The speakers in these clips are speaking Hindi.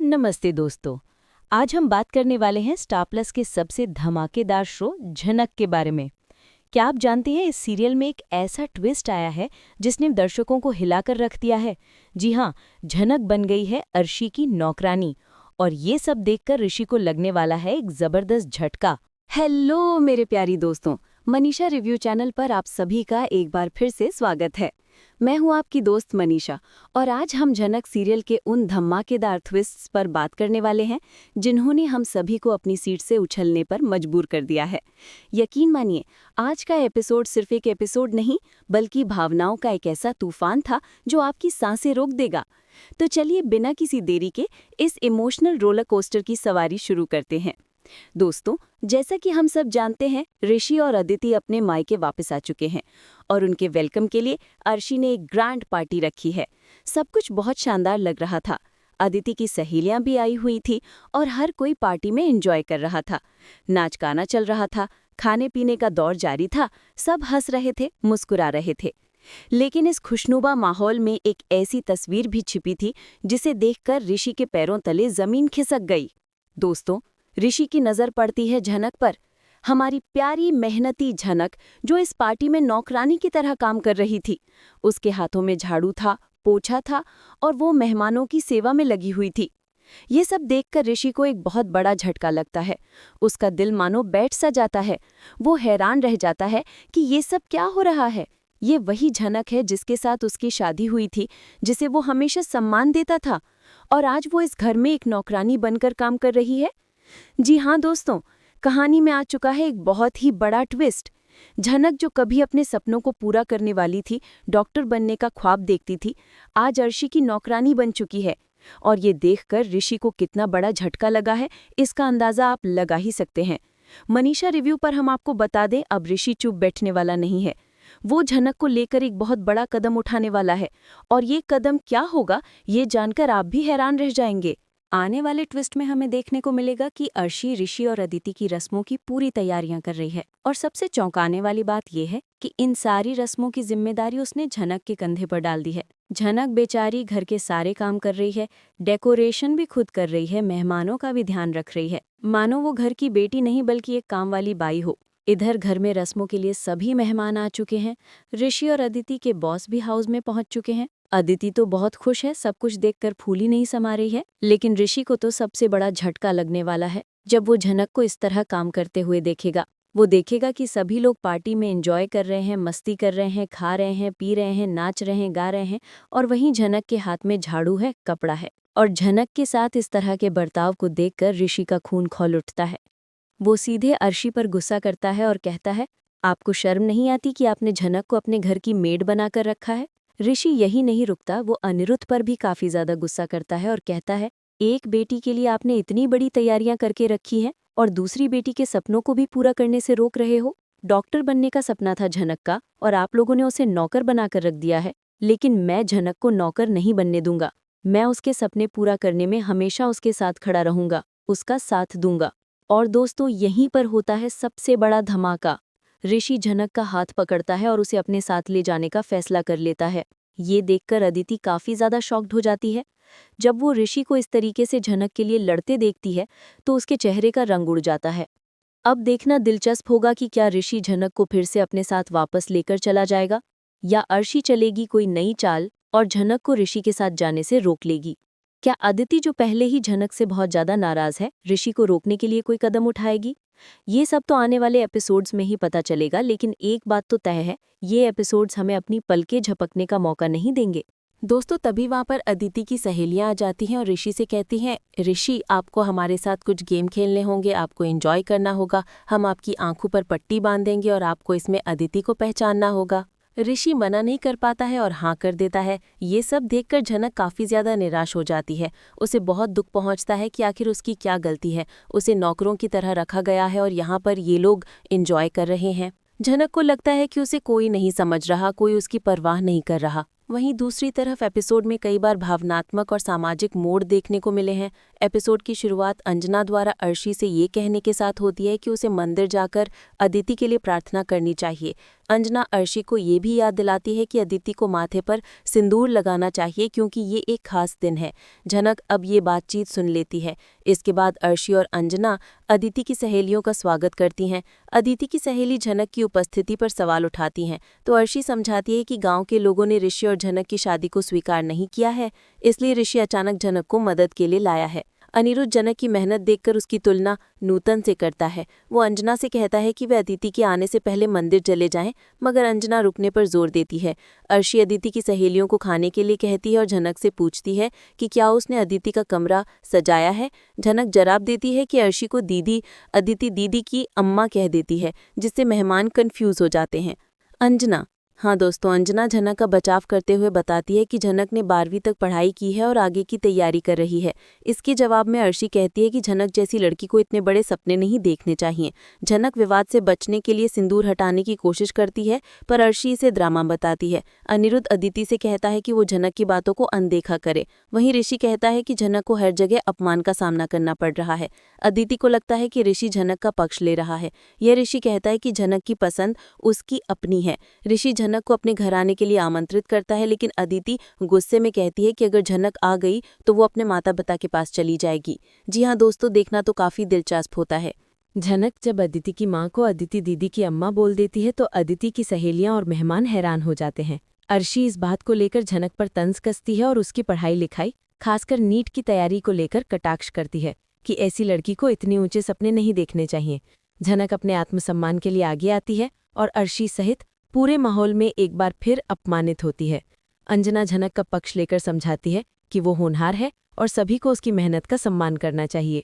नमस्ते दोस्तों। आज हम बात करने वाले हैं स्टार प्लस के सबसे धमाकेदार शो झनक के बारे में। क्या आप जानते हैं इस सीरियल में एक ऐसा ट्विस्ट आया है जिसने दर्शकों को हिलाकर रख दिया है। जी हाँ, झनक बन गई है अर्शी की नौकरानी। और ये सब देखकर ऋषि को लगने वाला है एक जबरदस्त झटका। हेलो मेरे प्यारी दोस्तों, मनीषा रिव्यू चैनल पर आप सभी का एक बार फिर से स्वागत है। मैं हूं आपकी दोस्त मनीषा और आज हम झनक सीरियल के उन धमाकेदार ट्विस्ट्स पर बात करने वाले हैं जिन्होंने हम सभी को अपनी सीट से उछलने पर मजबूर कर दिया है। यकीन मानिए, आज का एपिसोड सिर्फ एक एपिसोड नहीं बल्कि भावनाओं का एक ऐसा तूफान था जो आपकी सांसें रोक देगा। तो चलिए बिना किसी देरी के इस इमोशनल रोलर कोस्टर की सवारी शुरू करते हैं। दोस्तों, जैसा कि हम सब जानते हैं, ऋषि और अदिति अपने मायके वापस आ चुके हैं और उनके वेलकम के लिए अर्शी ने एक ग्रैंड पार्टी रखी है। सब कुछ बहुत शानदार लग रहा था। अदिति की सहेलियां भी आई हुई थी और हर कोई पार्टी में एंजॉय कर रहा था। नाच गाना चल रहा था, खाने पीने का दौर जारी था, सब हंस रहे थे, मुस्कुरा रहे थे। लेकिन इस खुशनुमा माहौल में एक ऐसी तस्वीर भी छिपी थी जिसे देखकर ऋषि के पैरों तले जमीन खिसक गई। दोस्तों, ऋषि की नजर पड़ती है झनक पर, हमारी प्यारी मेहनती झनक जो इस पार्टी में नौकरानी की तरह काम कर रही थी। उसके हाथों में झाड़ू था, पोछा था और वो मेहमानों की सेवा में लगी हुई थी। ये सब देखकर ऋषि को एक बहुत बड़ा झटका लगता है। उसका दिल मानो बैठ सा जाता है। वो हैरान रह जाता है कि ये सब क्या हो रहा है। ये वही झनक है जिसके साथ उसकी शादी हुई थी, जिसे वो हमेशा सम्मान देता था, और आज वो इस घर में एक नौकरानी बनकर काम कर रही है। जी हाँ दोस्तों, कहानी में आ चुका है एक बहुत ही बड़ा ट्विस्ट। झनक जो कभी अपने सपनों को पूरा करने वाली थी, डॉक्टर बनने का ख्वाब देखती थी, आज अर्शी की नौकरानी बन चुकी है। और ये देखकर ऋषि को कितना बड़ा झटका लगा है, इसका अंदाजा आप लगा ही सकते हैं। मनीषा रिव्यू पर हम आपको बता दें, अब ऋषि चुप बैठने वाला नहीं है। वो झनक को लेकर एक बहुत बड़ा कदम उठाने वाला है। और ये कदम क्या होगा, ये जानकर आप भी हैरान रह जाएंगे। आने वाले ट्विस्ट में हमें देखने को मिलेगा कि अर्शी ऋषि और अदिति की रस्मों की पूरी तैयारियां कर रही है। और सबसे चौंकाने वाली बात यह है कि इन सारी रस्मों की जिम्मेदारी उसने झनक के कंधे पर डाल दी है। झनक बेचारी घर के सारे काम कर रही है, डेकोरेशन भी खुद कर रही है, मेहमानों का भी ध्यान रख रही है, मानो वो घर की बेटी नहीं बल्कि एक काम वाली बाई हो। इधर घर में रस्मों के लिए सभी मेहमान आ चुके हैं। ऋषि और अदिति के बॉस भी हाउस में पहुंच चुके हैं। अदिति तो बहुत खुश है, सब कुछ देखकर फूली नहीं समा रही है। लेकिन ऋषि को तो सबसे बड़ा झटका लगने वाला है जब वो झनक को इस तरह काम करते हुए देखेगा। वो देखेगा कि सभी लोग पार्टी में एंजॉय कर रहे हैं, मस्ती कर रहे हैं, खा रहे हैं, पी रहे हैं, नाच रहे हैं, गा रहे हैं, और वहीं झनक के हाथ में झाड़ू है, कपड़ा है। और झनक के साथ इस तरह के बर्ताव को देखकर ऋषि का खून खौल उठता है। वो सीधे अर्शी पर गुस्सा करता है और कहता है, आपको शर्म नहीं आती कि आपने झनक को अपने घर की मेड बनाकर रखा है। ऋषि यही नहीं रुकता, वो अनिरुद्ध पर भी काफी ज्यादा गुस्सा करता है और कहता है, एक बेटी के लिए आपने इतनी बड़ी तैयारियां करके रखी हैं और दूसरी बेटी के सपनों को भी पूरा करने से रोक रहे हो। डॉक्टर बनने का सपना था झनक का और आप लोगों ने उसे नौकर बनाकर रख दिया है। लेकिन मैं झनक को नौकर नहीं बनने दूंगा। मैं उसके सपने पूरा करने में हमेशा उसके साथ खड़ा रहूंगा, उसका साथ दूंगा। और दोस्तों, यहीं पर होता है सबसे बड़ा धमाका। ऋषि झनक का हाथ पकड़ता है और उसे अपने साथ ले जाने का फैसला कर लेता है। ये देखकर अदिति काफी ज्यादा शॉक्ड हो जाती है। जब वो ऋषि को इस तरीके से झनक के लिए लड़ते देखती है तो उसके चेहरे का रंग उड़ जाता है। अब देखना दिलचस्प होगा कि क्या ऋषि झनक को फिर से अपने साथ वापस लेकर चला जाएगा या अर्शी चलेगी कोई नई चाल और झनक को ऋषि के साथ जाने से रोक लेगी। क्या अदिति, जो पहले ही झनक से बहुत ज्यादा नाराज है, ऋषि को रोकने के लिए कोई कदम उठाएगी? ये सब तो आने वाले एपिसोड्स में ही पता चलेगा। लेकिन एक बात तो तय है, ये एपिसोड्स हमें अपनी पलकें झपकने का मौका नहीं देंगे। दोस्तों, तभी वहाँ पर अदिति की सहेलियां आ जाती हैं और ऋषि से कहती हैं, ऋषि, आपको हमारे साथ कुछ गेम खेलने होंगे, आपको एंजॉय करना होगा, हम आपकी आंखों पर पट्टी बांध देंगे और आपको इसमें अदिति को पहचानना होगा। ऋषि मना नहीं कर पाता है और हाँ कर देता है। ये सब देखकर झनक काफ़ी ज़्यादा निराश हो जाती है। उसे बहुत दुख पहुंचता है कि आखिर उसकी क्या गलती है। उसे नौकरों की तरह रखा गया है और यहाँ पर ये लोग एंजॉय कर रहे हैं। झनक को लगता है कि उसे कोई नहीं समझ रहा, कोई उसकी परवाह नहीं कर रहा। वहीं दूसरी तरफ एपिसोड में कई बार भावनात्मक और सामाजिक मोड़ देखने को मिले हैं। एपिसोड की शुरुआत अंजना द्वारा अर्शी से ये कहने के साथ होती है कि उसे मंदिर जाकर अदिति के लिए प्रार्थना करनी चाहिए। अंजना अर्शी को ये भी याद दिलाती है कि अदिति को माथे पर सिंदूर लगाना चाहिए क्योंकि ये एक खास दिन है। झनक अब ये बातचीत सुन लेती है। इसके बाद अर्शी और अंजना अदिति की सहेलियों का स्वागत करती हैं। अदिति की सहेली झनक की उपस्थिति पर सवाल उठाती हैं तो अर्शी समझाती है कि गांव के लोगों ने ऋषि और झनक की शादी को स्वीकार नहीं किया है, इसलिए ऋषि अचानक झनक को मदद के लिए लाया है। अनिरुद्ध झनक की मेहनत देखकर उसकी तुलना नूतन से करता है। वो अंजना से कहता है कि वे अदिति के आने से पहले मंदिर चले जाएं, मगर अंजना रुकने पर जोर देती है। अर्शी अदिति की सहेलियों को खाने के लिए कहती है और झनक से पूछती है कि क्या उसने अदिति का कमरा सजाया है। झनक जवाब देती है कि अर्शी को अदिति दीदी की अम्मा कह देती है, जिससे मेहमान कंफ्यूज हो जाते हैं। अंजना झनक का बचाव करते हुए बताती है कि झनक ने 12वीं तक पढ़ाई की है और आगे की तैयारी कर रही है। इसके जवाब में अर्शी कहती है कि झनक जैसी लड़की को इतने बड़े सपने नहीं देखने चाहिए। झनक विवाद से बचने के लिए सिंदूर हटाने की कोशिश करती है, पर अर्शी इसे ड्रामा बताती है। अनिरुद्ध अदिति से कहता है कि वो झनक की बातों को अनदेखा करे। वहीं ऋषि कहता है कि झनक को हर जगह अपमान का सामना करना पड़ रहा है। अदिति को लगता है कि ऋषि झनक का पक्ष ले रहा है। यह ऋषि कहता है कि झनक की पसंद उसकी अपनी है। ऋषि झनक को अपने घर आने के लिए आमंत्रित करता है, लेकिन अदिति गुस्से में कहती है कि अगर झनक आ गई तो वो अपने माता पिता के पास चली जाएगी। जी हाँ दोस्तों, देखना तो काफी दिलचस्प होता है। झनक जब अदिति की मां को अदिति दीदी की अम्मा बोल देती है तो अदिति की सहेलियां और मेहमान हैरान हो जाते हैं। अर्शी इस बात को लेकर झनक पर तंज कसती है और उसकी पढ़ाई लिखाई, खासकर नीट की तैयारी को लेकर कटाक्ष करती है कि ऐसी लड़की को इतने ऊंचे सपने नहीं देखने चाहिए। झनक अपने आत्मसम्मान के लिए आगे आती है और अर्शी सहित पूरे माहौल में एक बार फिर अपमानित होती है। अंजना झनक का पक्ष लेकर समझाती है कि वो होनहार है और सभी को उसकी मेहनत का सम्मान करना चाहिए।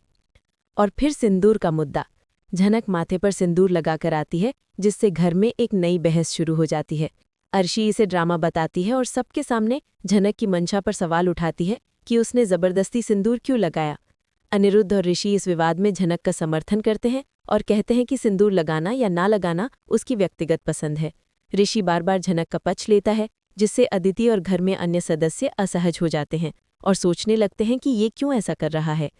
और फिर सिंदूर का मुद्दा। झनक माथे पर सिंदूर लगाकर आती है, जिससे घर में एक नई बहस शुरू हो जाती है। अर्शी इसे ड्रामा बताती है और सबके सामने झनक की मंशा पर सवाल उठाती है कि उसने जबरदस्ती सिंदूर क्यों लगाया। अनिरुद्ध और ऋषि इस विवाद में झनक का समर्थन करते हैं और कहते हैं कि सिंदूर लगाना या ना लगाना उसकी व्यक्तिगत पसंद है। ऋषि बार बार झनक का पक्ष लेता है, जिससे अदिति और घर में अन्य सदस्य असहज हो जाते हैं और सोचने लगते हैं कि ये क्यों ऐसा कर रहा है।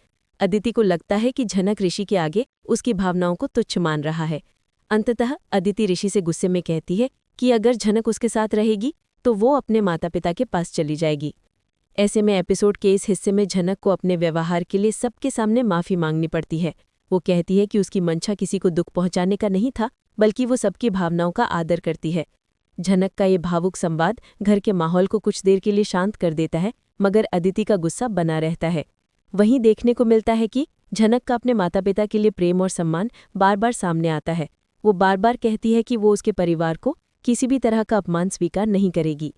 अदिति को लगता है कि झनक ऋषि के आगे उसकी भावनाओं को तुच्छ मान रहा है। अंततः अदिति ऋषि से गुस्से में कहती है कि अगर झनक उसके साथ रहेगी तो वो अपने माता पिता के पास चली जाएगी। ऐसे में एपिसोड के इस हिस्से में झनक को अपने व्यवहार के लिए सबके सामने माफ़ी मांगनी पड़ती है। वो कहती है कि उसकी मंशा किसी को दुख पहुंचाने का नहीं था, बल्कि वो सबकी भावनाओं का आदर करती है। झनक का ये भावुक संवाद घर के माहौल को कुछ देर के लिए शांत कर देता है, मगर अदिति का गुस्सा बना रहता है। वहीं देखने को मिलता है कि झनक का अपने माता पिता के लिए प्रेम और सम्मान बार बार सामने आता है। वो बार बार कहती है कि वो उसके परिवार को किसी भी तरह का अपमान स्वीकार नहीं करेगी।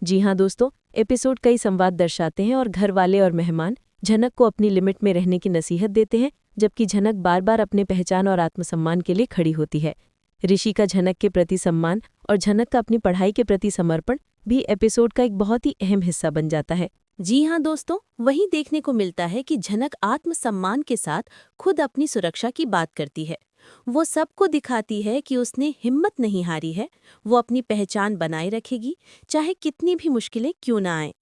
जी हाँ दोस्तों, एपिसोड कई संवाद दर्शाते हैं और घर वाले और मेहमान झनक को अपनी लिमिट में रहने की नसीहत देते हैं, जबकि झनक बार बार अपने पहचान और आत्मसम्मान के लिए खड़ी होती है। ऋषि का झनक के प्रति सम्मान और झनक का अपनी पढ़ाई के प्रति समर्पण भी एपिसोड का एक बहुत ही अहम हिस्सा बन जाता है। जी हाँ दोस्तों, वहीं देखने को मिलता है कि झनक आत्मसम्मान के साथ खुद अपनी सुरक्षा की बात करती है। वो सबको दिखाती है कि उसने हिम्मत नहीं हारी है। वो अपनी पहचान बनाए रखेगी, चाहे कितनी भी मुश्किलें क्यों ना आए।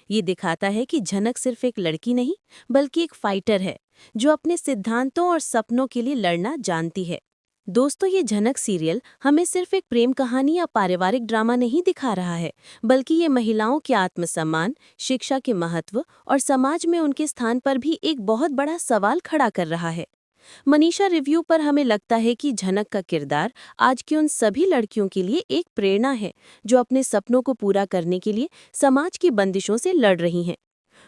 ये दिखाता है कि झनक सिर्फ एक लड़की नहीं, बल्कि एक फाइटर है, जो अपने सिद्धांतों और सपनों के लिए लड़ना जानती है। दोस्तों, ये झनक सीरियल हमें सिर्फ एक प्रेम कहानी या पारिवारिक ड्रामा नहीं दिखा रहा है, बल्कि ये महिलाओं के आत्मसम्मान, शिक्षा के महत्व और समाज में उनके स्थान पर भी एक बहुत बड़ा सवाल खड़ा कर रहा है। मनीषा रिव्यू पर हमें लगता है कि झनक का किरदार आज की उन सभी लड़कियों के लिए एक प्रेरणा है, जो अपने सपनों को पूरा करने के लिए समाज की बंदिशों से लड़ रही हैं।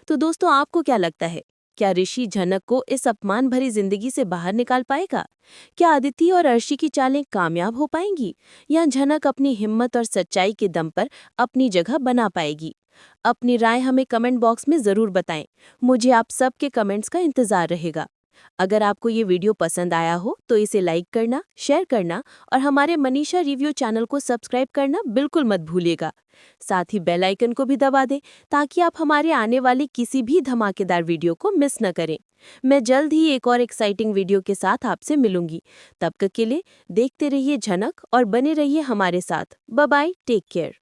तो दोस्तों, आपको क्या लगता है? क्या ऋषि झनक को इस अपमान भरी जिंदगी से बाहर निकाल पाएगा? क्या अदिति और अर्शी की चालें कामयाब हो पाएंगी, या झनक अपनी हिम्मत और सच्चाई के दम पर अपनी जगह बना पाएगी? अपनी राय हमें कमेंट बॉक्स में जरूर बताएं। मुझे आप सबके कमेंट्स का इंतजार रहेगा। अगर आपको ये वीडियो पसंद आया हो तो इसे लाइक करना, शेयर करना और हमारे मनीषा रिव्यू चैनल को सब्सक्राइब करना बिल्कुल मत भूलिएगा। साथ ही बेल आइकन को भी दबा दें, ताकि आप हमारे आने वाली किसी भी धमाकेदार वीडियो को मिस न करें। मैं जल्द ही एक और एक्साइटिंग वीडियो के साथ आपसे मिलूंगी। तब तक के लिए देखते रहिए झनक और बने रहिए हमारे साथ। Bye bye, take care.